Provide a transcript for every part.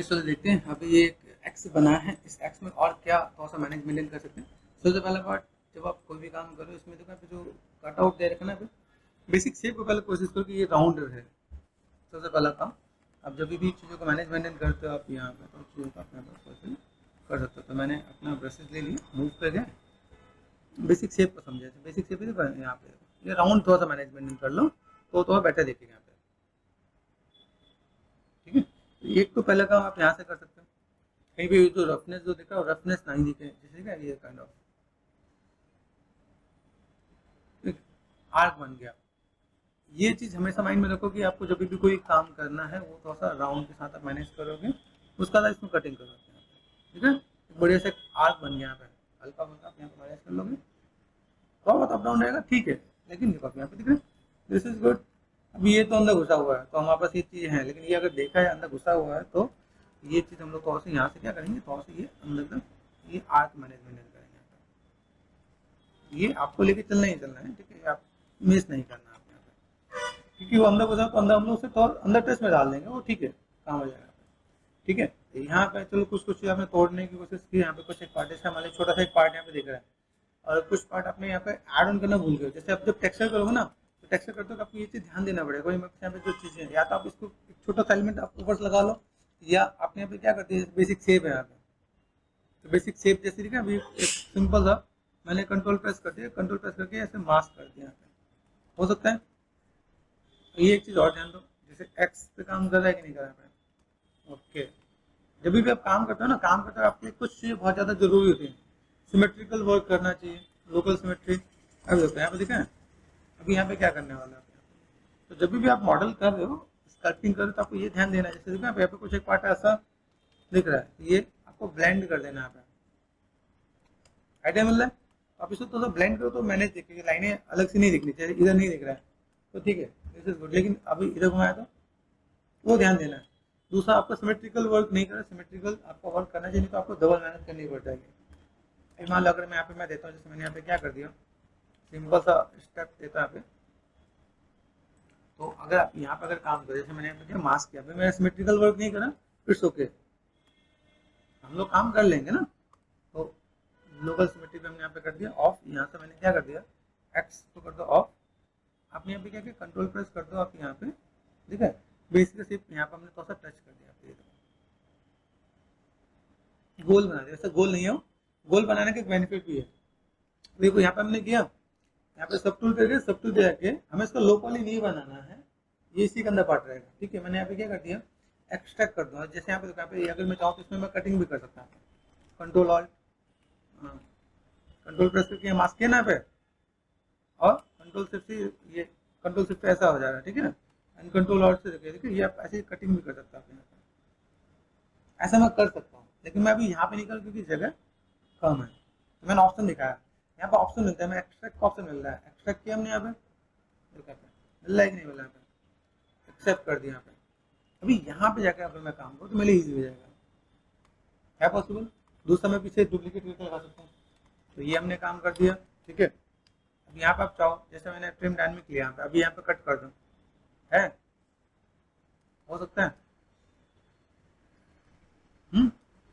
चलो देखते हैं अभी ये एक एक्स बना है, इस एक्स में और क्या थोड़ा सा मैनेज मेंटेन कर सकते हैं। सबसे पहला पार्ट, जब आप कोई भी काम करो इसमें देखो जो कट आउट दे रखा है ना, बेसिक शेप को पहले कोशिश करो कि ये राउंड रहे। सबसे पहला काम, अब जब भी चीज़ों को मैनेज मेंटेन करते हो आप यहाँ पे, तो चीज़ों को अपने पास कर सकते हो। तो मैंने अपना ब्रशेज ले लिया, मूव पे गए, बेसिक शेप को समझे। बेसिक शेप यहाँ पे ये राउंड थोड़ा सा मैनेज मेंटेन कर लो तो थोड़ा बेटर देखेगा यहाँ पे। ठीक है, तो एक तो पहला काम आप यहाँ से कर सकते हो। कहीं भी जो रफनेस जो दिखा रफनेस नहीं दिखे, जैसे क्या ये काइंड ऑफ आर्क बन गया। ये चीज़ हमेशा माइंड में रखो कि आपको जब भी कोई काम करना है वो थोड़ा सा राउंड के साथ आप मैनेज करोगे, उसका बाद इसमें कटिंग करोगे। ठीक है, एक बढ़िया से आर्क बन गया यहाँ पे, हल्का फुल्का आप यहाँ पे मैनेज कर लोगे, थोड़ा बहुत अप डाउन रहेगा ठीक है, लेकिन देखो आप यहाँ पे दिख रहे दिस इज गुड। अभी ये तो अंदर घुसा हुआ है तो हमारे पास ये चीज़ है, लेकिन ये अगर देखा है अंदर घुसा हुआ है तो ये चीज़ हम लोग थोड़ा सा यहाँ से क्या करेंगे, थोड़ा सा ये अंदर तक ये आर्क मैनेजमेंट करेंगे। ये आपको लेके चलना ही चलना है, ठीक है, आप मिस नहीं करना आप यहाँ पे, क्योंकि वो अंदर घुसा तो अंदर हम लोग उसे थोड़ा अंदर टच में डाल देंगे, वो ठीक है काम हो जाएगा। ठीक है, तो यहाँ पे चलो कुछ कुछ चीज़ आपने तोड़ने की कोशिश की, यहाँ पे कुछ एक पार्ट जैसे हमारे छोटा सा एक पार्ट यहाँ पे दिख रहा है, और कुछ पार्ट आपने यहाँ पे ऐड ऑन करना भूल गए। जैसे आप जब टेक्सचर करोगे ना, तो टेक्सचर करते हो आपको ये चीज़ ध्यान देना पड़ेगा। यहाँ पे जो चीज़ें हैं, या तो आप इसको एक छोटा सा एलिमेंट आप ऊपर से लगा लो, या आपने यहाँ पे क्या करते हैं, बेसिक शेप है यहाँ पे, तो बेसिक शेप जैसे दिखा अभी एक सिंपल सा मैंने कंट्रोल प्रेस कर दिया, कंट्रोल प्रेस करके ऐसे मास्क कर दिया, हो सकता है। ये एक चीज़ और ध्यान दो, जैसे एक्स पे काम कर रहा है कि नहीं कर रहा है। ओके, जब भी आप काम करते हो ना, काम करते हो आपके लिए कुछ चीज़ें बहुत ज़्यादा जरूरी होती है। सिमेट्रिकल वर्क करना चाहिए, लोकल सिमेट्री। अभी देखो यहाँ पे दिखा है, अभी यहाँ पे क्या करने वाला है। तो जब भी आप मॉडल कर रहे हो, स्कल्पटिंग कर रहे हो, तो आपको ये ध्यान देना है, जैसे देखो यहाँ पे कुछ एक पार्ट ऐसा दिख रहा है, ये आपको ब्लेंड कर देना है। यहाँ पे आइडिया मिल रहा है, आप इसको थोड़ा ब्लेंड करो तो मैंने देखिए लाइनें अलग से नहीं दिखनी चाहिए, इधर नहीं दिख रहा है तो ठीक है, दिस इज गुड। लेकिन अभी इधर घुमाया तो वो ध्यान देना है। दूसरा, आपका सिमेट्रिकल वर्क नहीं कर रहा, सिमेट्रिकल आपका वर्क करना चाहिए, तो आपको डबल मेहनत करनी पड़ जाएगी। मान लो अगर मैं यहाँ पे मैं देता हूँ, जैसे मैंने यहाँ पे क्या कर दिया, सिंपल सा स्टेप देता यहाँ पे, तो अगर आप यहाँ पे अगर काम करें, जैसे मैंने यहाँ पे मास्क किया, मैं सिमेट्रिकल वर्क नहीं करा, इट्स ओके, हम लोग काम कर लेंगे ना। तो लोकल सिमेट्री पे हमने यहाँ पे कर दिया ऑफ, यहाँ से मैंने क्या कर दिया, एक्स को कर दो ऑफ, आपने यहाँ पे क्या किया, कंट्रोल प्रेस कर दो आप यहाँ पे, ठीक है, बेसिक सिर्फ यहाँ पे हमने थोड़ा सा टच कर दिया, गोल बना दिया। ऐसा गोल नहीं है, गोल बनाने का एक बेनिफिट भी है। देखो यहाँ पे हमने किया, यहाँ पे सब टूल करके सब टूल दे के हमें इसका लोकली नहीं बनाना है, ये इसी के अंदर पार्ट रहेगा। ठीक है, मैंने यहाँ पे क्या कर दिया, एक्सट्रैक्ट कर दूंगा। जैसे यहाँ पे अगर मैं चाहूँ तो इसमें मैं कटिंग भी कर सकता हूँ, कंट्रोल ऑल्ट, कंट्रोल प्रेस करके मास्क किया ना पे, और कंट्रोल शिफ्ट से ये कंट्रोल शिफ्ट ऐसा हो जाएगा। ठीक है ना, एंड कंट्रोल ऑल्ट से देखिए ये आप ऐसे कटिंग भी कर सकते हैं। ऐसा मैं कर सकता हूँ, लेकिन मैं अभी यहाँ पे नहीं कर, क्योंकि जगह कम है। तो मैंने ऑप्शन दिखाया, यहाँ पे ऑप्शन मिलता है, मैं एक्सट्रैक्ट का ऑप्शन मिल रहा है, एक्सट्रैक्ट किया हमने यहाँ पे, मिल रहा है कि नहीं मिल रहा है, एक्सेप्ट कर दिया यहाँ पे। अभी यहाँ पे जाकर अगर मैं काम करूँ तो मेरे लिए ईजी हो जाएगा, है पॉसिबल। दूसरा मैं पीछे डुप्लीकेट करके लगा सकता हूँ, तो ये हमने काम कर दिया। ठीक है, अब यहाँ पे आप चाहो, जैसे मैंने ट्रिम डायनेमिक लिया यहाँ पे, अभी यहाँ पे कट कर दूँ, है हो सकता है।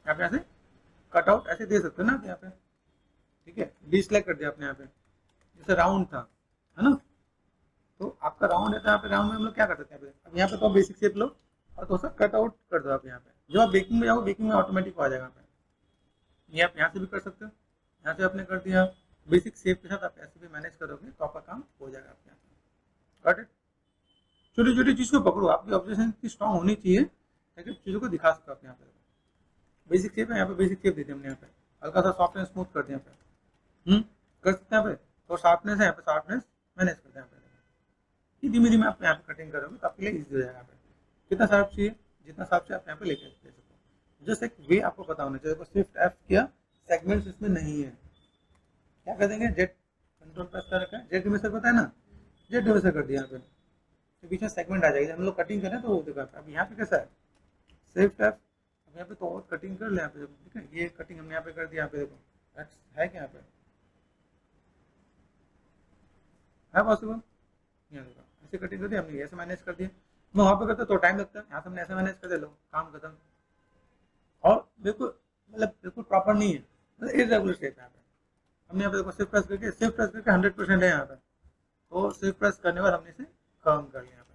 आप यहाँ से कट आउट ऐसे दे सकते हो ना यहाँ पे। ठीक है, डिसलाइक कर दिया आपने यहाँ पे, जैसे राउंड था, है ना, तो आपका राउंड है, तो यहाँ पे राउंड में हम लोग क्या कर सकते हैं। अब यहाँ पे तो बेसिक शेप लो और तो कट आउट कर दो आप यहाँ पे। जब आप बेकिंग में जाओ, बेकिंग में ऑटोमेटिक आ जाएगा यहाँ पे। ये आप यहाँ से भी कर सकते हो, यहाँ से आपने कर दिया, बेसिक शेप के साथ आप ऐसे भी मैनेज करोगे तो आपका काम हो जाएगा आपके यहाँ पे। Got it. छोटी छोटी चीज़ को पकड़ो, आपकी ऑब्जर्वेशन इतनी स्ट्रॉन्ग होनी चाहिए ताकि चीज़ों को दिखा सको आप यहाँ पे। बेसिक शेप है, यहाँ पे बेसिक शेप देते हमने, यहाँ पे हल्का सा सॉफ्ट एंड स्मूथ कर दिया यहाँ पे, कर सकते हैं यहाँ पे। तो शार्पनेस है, यहाँ पे शार्पनेस मैनेज करते हैं यहाँ पे। धीमे धीमे आप यहाँ पे कटिंग करोगे तो आपके लिए ईजी हो जाएगा। यहाँ पे कितना शार्प चाहिए, जितना शार्प चाहिए आप यहाँ पे लेके दे सकते हो। जस्ट एक वे आपको पता होना चाहिए। शिफ्ट एफ किया, सेगमेंट्स इसमें नहीं है, क्या कर देंगे, जेड कंट्रोल प्रेस कर रखा है, जेड डिमिशर पता है ना, जेड डिमिशर कर दिया यहाँ पे, तो बीच में सेगमेंट आ जाएगी। हम लोग कटिंग करें तो वो देखो। अब यहाँ पे कैसा है, शिफ्ट एफ, अब यहाँ पे तो और कटिंग कर ले यहाँ पे। ठीक है, ये कटिंग हमने यहाँ पे कर दिया, यहाँ पे देखो एक्स है क्या, यहाँ पे है पॉसिबल। यहाँ देखो ऐसे कटिंग कर दी हमने, ऐसे मैनेज कर दिया। मैं वहाँ पे करता तो टाइम लगता है, यहाँ से हमने ऐसे मैनेज कर दे, लो काम खत्म। बिल्कुल मतलब बिल्कुल प्रॉपर नहीं है, मतलब इरेगुलर शेप है यहाँ पे। हमने यहाँ पे देखो शिफ्ट प्रेस करके 100% है यहाँ पे, तो शिफ्ट प्रेस करने के बाद हमने इसे कम कर लिया यहाँ पे,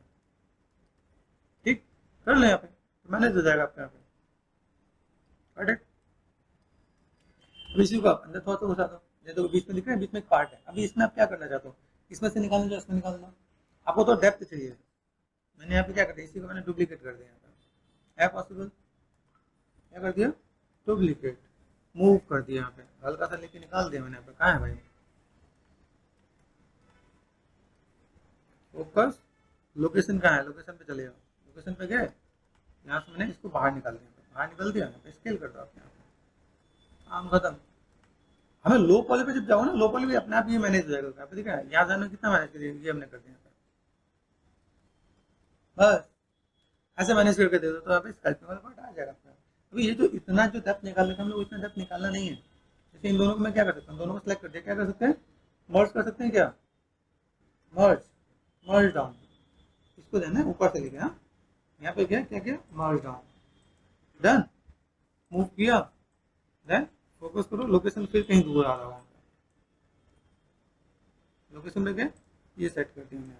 ठीक कर ले यहाँ पे, तो मैनेज हो जाएगा आपके यहाँ पे। Got it. अब इसी को आप अंदर थोड़ा सा घुसा दो, ये तो बीच में दिख रहा है, बीच में एक पार्ट है, अभी इसमें आप क्या करना चाहते हो, इसमें से निकालना चाहो इसमें निकाल दो, आपको तो डेप्थ चाहिए, मैंने यहाँ पे क्या कर दिया, इसी को मैंने डुप्लीकेट कर दिया यहाँ पे, है पॉसिबल, क्या कर दिया, डुप्लीकेट, मूव कर दिया यहाँ पे, हल्का सा लेके निकाल दिया मैंने यहाँ पे, कहाँ है भाई फोकस, लोकेशन कहाँ है, लोकेशन पे चले जाओ, लोकेशन पे गए, यहाँ से मैंने इसको बाहर निकाल दिया, बाहर निकल दिया, यहाँ पे स्केल कर दो आप यहाँ पे, काम खत्म। हमें लो पॉली पे जब जाओ ना, लो पॉली भी अपने आप ये मैनेज हो जाएगा, यहाँ पे देखा है, यहाँ जाने कितना मैनेज करिए, ये हमने कर दिया बस, ऐसे मैनेज करके दे दो तो यहाँ पे स्कैल्पिंग वाला पार्ट आ जाएगा अपना। अभी ये जो इतना जो डेप्थ निकालने का हम लोग इतना डेप्थ निकालना नहीं है, जैसे इन दोनों को मैं क्या कर सकता हूँ, दोनों को सिलेक्ट कर दिया, क्या कर सकते हैं, मर्ज कर सकते हैं, क्या मर्ज, मर्ज डाउन, इसको देना है ऊपर से लेके, हाँ यहाँ पे क्या क्या किया, मर्ज डाउन, डन, मूव किया, देन फोकस करो, लोकेशन फिर कहीं दूर आ रहा है, लोकेशन पे गए, ये सेट कर दिया मैंने,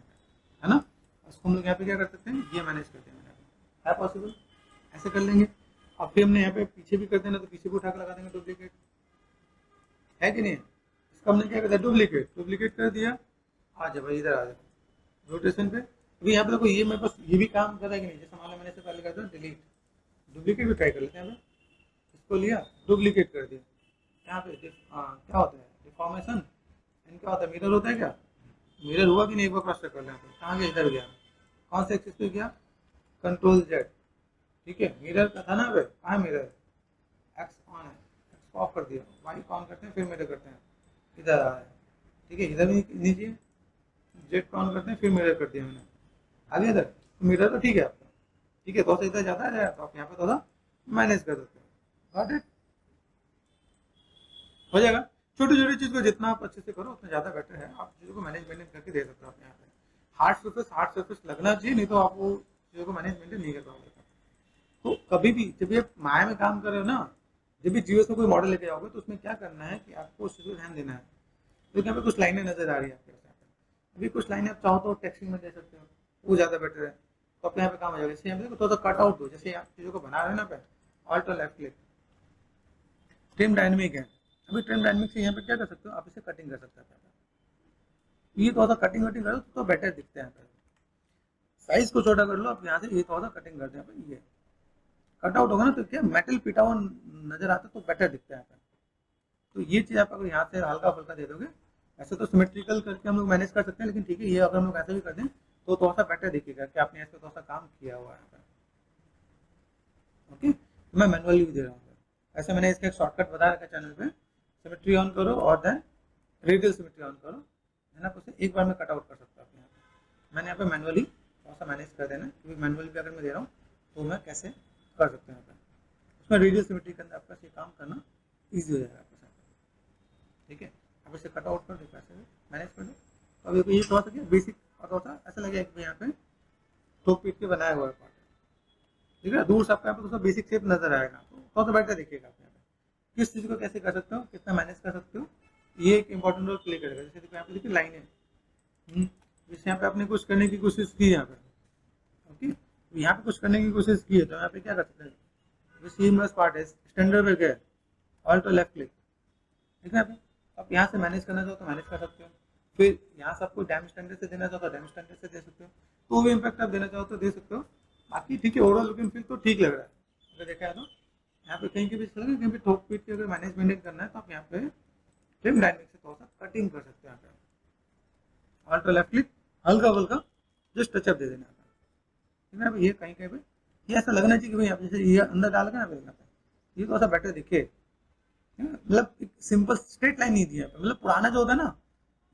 है ना, उसको हम लोग यहाँ पे क्या कर सकते हैं, ये मैनेज करते हैं, है पॉसिबल, ऐसे कर लेंगे। अब फिर हमने यहाँ पे पीछे भी कर देना, तो पीछे भी उठा कर लगा देंगे डुप्लीकेट, है कि नहीं, इसका हमने क्या कर दिया, डुप्लीकेट, डुप्लीकेट कर दिया, आ जाओ भाई इधर आ जाओ रोटेशन पे। अभी यहाँ पे देखो ये मेरे पास ये भी काम कर रहा है कि नहीं, जैसे मान लो मैंने इससे पहले कर दिया डिलीट, डुप्लीकेट भी ट्राई कर लेते हैं, यहाँ पे इसको लिया डुप्लीकेट कर दिया, यहाँ पे क्या होता है डिफॉर्मेशन, क्या होता है, मिरर होता है क्या, मिरर हुआ कि नहीं, एक बार क्रॉस चेक कर लें, कहाँ गया, इधर गया, कौन से एक्सिस पे गया, कंट्रोल जेड, ठीक है, मिरर का था ना, पे कहाँ मिरर, एक्स ऑन है, एक्स को ऑफ कर दिया, वाई को ऑन करते हैं, फिर मिरर करते हैं, इधर आ रहा है, ठीक है, इधर भी नीचे जेड को ऑन करते हैं, फिर मिरर कर दिया मैंने, आगे इधर, तो मिरर तो ठीक है आपका, ठीक है, थोड़ा सा इधर जाता है तो आप यहाँ पे थोड़ा मैनेज कर सकते हो, गॉट इट, हो जाएगा। छोटी छोटी चीज़ को जितना आप अच्छे से करो उतना ज़्यादा बेटर है, आप चीज़ों को मैनेज मेंटेन करके दे सकते हो, आप यहाँ पे हार्ड सरफेस लगना चाहिए, नहीं तो आप वो चीज़ों को मैनेज मेंटेन नहीं कर पाओगे। तो कभी भी जब ये माया में काम कर रहे हो ना, जब भी जीएस में कोई मॉडल लेके जाओगे तो उसमें क्या करना है कि आपको उस चीज़ को ध्यान देना है, तो यहाँ पे कुछ लाइनें नजर आ रही है आपके यहाँ पे, अभी कुछ लाइनें आप चाहो तो टेक्सटिंग में दे सकते हो, वो ज़्यादा बेटर है, तो आप यहाँ पे काम हो जाएगा। जैसे यहाँ पे थोड़ा सा कट आउट दो, जैसे आप चीज़ों को बना रहे हो ना पे, ऑल्ट और लेफ्ट क्लिक, ट्रिम डायनेमिक है, अभी ट्रिम डायनेमिक से यहाँ पे क्या कर सकते हो, आप इसे कटिंग कर सकते हो, ये थोड़ा सा कटिंग वटिंग करो तो बेटर दिखते हैं, साइज को छोटा कर लो आप यहाँ से, ये थोड़ा सा कटिंग कर दें, ये कट आउट होगा ना तो क्या मेटल पिटा हुआ नजर आता है, तो बेटर दिखता है, तो ये चीज़ आप अगर यहाँ से हल्का फुल्का दे दोगे, ऐसे तो सिमेट्रिकल करके हम लोग मैनेज कर सकते हैं, लेकिन ठीक है, ये अगर हम लोग ऐसे भी कर दें तो थोड़ा सा बेटर दिखेगा कि आपने ऐसे थोड़ा सा काम किया हुआ है, ओके, तो मैं मैनुअली भी दे रहा हूँ, ऐसे मैंने इसका एक शॉर्टकट बता रखा चैनल पे, सिमेट्री ऑन करो और देन रेडियल सिमेट्री ऑन करो, है ना, उसे एक बार में कट आउट कर सकता हूँ, यहाँ पे मैंने यहाँ पे मैनुअली थोड़ा सा मैनेज कर देना, क्योंकि मैनुअली भी अगर मैं दे रहा हूँ तो मैं कैसे कर सकते हैं यहाँ पे, उसमें रेडियल सिमेट्री के अंदर आपका ये काम करना ईजी हो जाएगा आपके साथ, ठीक है, आप इसे कट आउट कर दो, ऐसे मैनेज कर दो, तो अभी ये थोड़ा सा क्या बेसिक और थोड़ा सा ऐसा लगेगा कि यहाँ पे ठोक पीट के बनाया हुआ है पार्ट, ठीक है, दूर से आपको यहाँ पे थोड़ा बेसिक शेप नजर आएगा, तो थोड़ा सा बेटर दिखेगा आप यहाँ पे किस चीज़ को कैसे कर सकते हो, कितना मैनेज कर सकते हो, ये एक इंपॉर्टेंट रोल प्ले करेगा। जैसे देखो यहाँ पे देखिए लाइन है, जैसे यहाँ पे आपने कुछ करने की कोशिश की यहाँ पे, ओके, यहाँ पे कुछ करने की कोशिश की है, तो यहाँ पे क्या कर सकते हैं, जो सीमलेस पार्ट है स्टैंडर्ड पे गए, ऑल्ट और लेफ्ट क्लिक, ठीक है, आप यहाँ से मैनेज करना चाहो तो मैनेज कर सकते हो, फिर यहाँ से आपको डैम स्टैंडर्ड से देना चाहो तो डैम स्टैंडर्ड से दे सकते हो, तो भी इम्पैक्ट आप देना चाहो तो दे सकते हो, बाकी ठीक है, ओवरऑल लुक एंड फील तो ठीक लग रहा है, अगर देखा है तो यहाँ पे कहीं के भी चलेगा, कहीं पे ठोक पीट के अगर मैनेज मेंटेन करना है तो आप यहाँ पे ट्रिम डायनेमिक से थोड़ा सा कटिंग कर सकते हैं, यहाँ पे ऑल्ट और लेफ्ट क्लिक, हल्का फुल्का जस्ट टचअप दे देना, ठीक है, ये कहीं कहीं पे ये ऐसा लगना चाहिए कि भाई आप जैसे ये अंदर डाल के ना यहाँ पे ये थोड़ा सा बेटर दिखे, मतलब एक सिंपल स्ट्रेट लाइन नहीं दिया, मतलब पुराना जो होता है ना,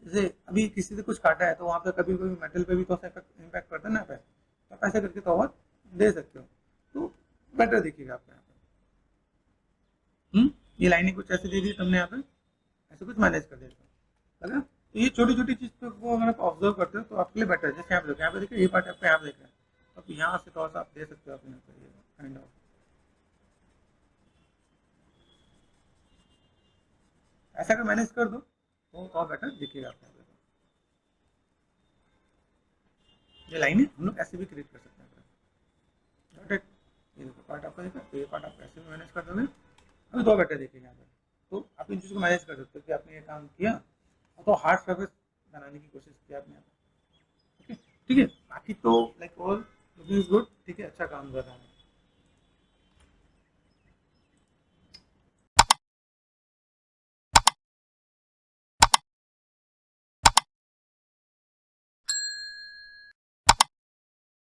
जैसे अभी किसी से कुछ काटा है तो वहाँ पे कभी कभी मेटल पे भी तो इम्पैक्ट करता है ना, पे तो आप ऐसे करके तो और दे सकते हो, तो बेटर दिखेगा आपको यहाँ पे, ये लाइनिंग कुछ ऐसे दे दी तुमने यहाँ पे, ऐसे कुछ मैनेज कर देगा, लगा, तो ये छोटी छोटी चीज़ को अगर आप ऑब्जर्व करते हो तो आपके लिए बेटर है। जैसे यहाँ पे देखिए ये पार्ट आपको यहाँ देख रहे हैं, तो यहाँ से थोड़ा सा आप दे सकते हो आप यहाँ पे, काइंड ऑफ ऐसा अगर मैनेज कर दो तो और बेटर दिखेगा आपको। ये लाइन है हम लोग ऐसे भी क्रिएट कर सकते हैं। Got it? ये देखो पार्ट आपका देखा, तो ये पार्ट आप ऐसे भी मैनेज कर दोगे। अभी दो बेटर देखेंगे यहाँ पे, तो आप इन चीज़ों को मैनेज कर सकते हो कि आपने ये काम किया तो हार्ड सर्फेस बनाने की कोशिश की आपने यहाँ पे। ओके ठीक है, बाकी तो like all looking is good, ठीक है, अच्छा काम कर रहा है।